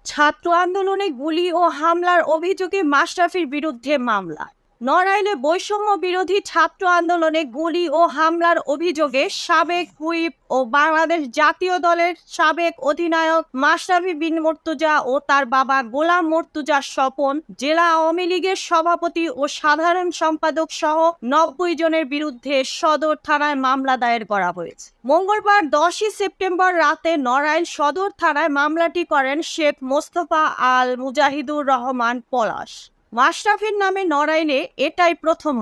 ছাত্র আন্দোলনে গুলি ও হামলার অভিযোগে মাশরাফির বিরুদ্ধে মামলা। নড়াইলে বৈষম্য বিরোধী ছাত্র আন্দোলনে গুলি ও হামলার অভিযোগে সাবেক হুইপ ও বাংলাদেশ জাতীয় দলের সাবেক অধিনায়ক মাশরাফি বিন মুর্তজা ও তার বাবা গোলাম মুর্তজা স্বপন, জেলা আওয়ামী লীগের সভাপতি ও সাধারণ সম্পাদক সহ 90 জনের বিরুদ্ধে সদর থানায় মামলা দায়ের করা হয়েছে। মঙ্গলবার 10 সেপ্টেম্বর রাতে নড়াইল সদর থানায় মামলাটি করেন শেখ মোস্তফা আল মুজাহিদুর রহমান পলাশ। মাশরাফির নামে নড়াইলে এটাই প্রথম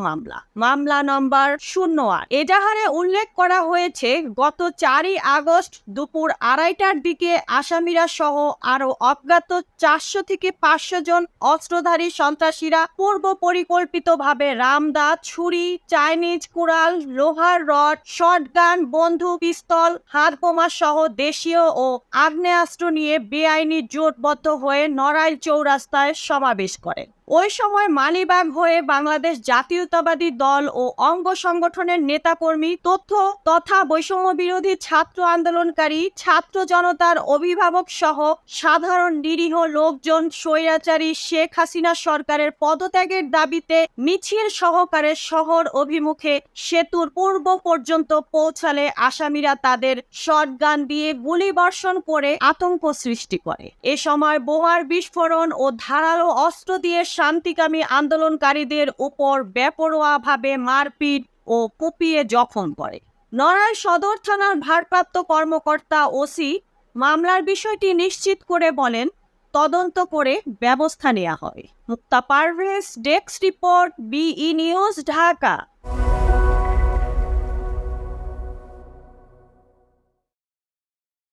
মামলা নম্বর 08। এজাহারে উল্লেখ করা হয়েছে, গত 4 আগস্ট দুপুর 2:30টার দিকে আসামিরা সহ আরো অজ্ঞাত 400 থেকে 500 জন অস্ত্রধারী সন্ত্রাসীরা পূর্ব পরিকল্পিতভাবে রামদা, ছুরি, চাইনিজ কুড়াল, লোহার রড, শটগান, বন্দুক, পিস্তল, হাতবোমা সহ দেশীয় ও আগ্নেয়াস্ত্র নিয়ে বেআইনি জোটবদ্ধ হয়ে নড়াইল চৌরাস্তায় সমাবেশ করে। ওই সময় মালিবাগ হয়ে বাংলাদেশ জাতীয়তাবাদী দল ও অঙ্গ সংগঠনের নেতাকর্মী, তথ্য তথা বৈষম্য বিরোধী ছাত্র আন্দোলনকারী ছাত্র জনতার অভিভাবক সহ সাধারণ নিরীহ লোকজন স্বৈরাচারী শেখ হাসিনা সরকারের পদত্যাগের দাবিতে মিছিল সহকারে শহর অভিমুখে সেতুর পূর্ব পর্যন্ত পৌঁছালে আসামিরা তাদের শটগান দিয়ে গুলিবর্ষণ করে আতঙ্ক সৃষ্টি করে। এ সময় বোমার বিস্ফোরণ ও ধারালো অস্ত্র দিয়ে শান্তিকামী আন্দোলনকারীদের উপর বেপরোয়াভাবে মারপিট ও কুপিয়ে জখম করে। নড়াইল সদর থানার ভারপ্রাপ্ত কর্মকর্তা ওসি মামলার বিষয়টি নিশ্চিত করে বলেন, তদন্ত করে ব্যবস্থা নেওয়া হবে। Mukta Parvez, desk report, BE news, Dhaka.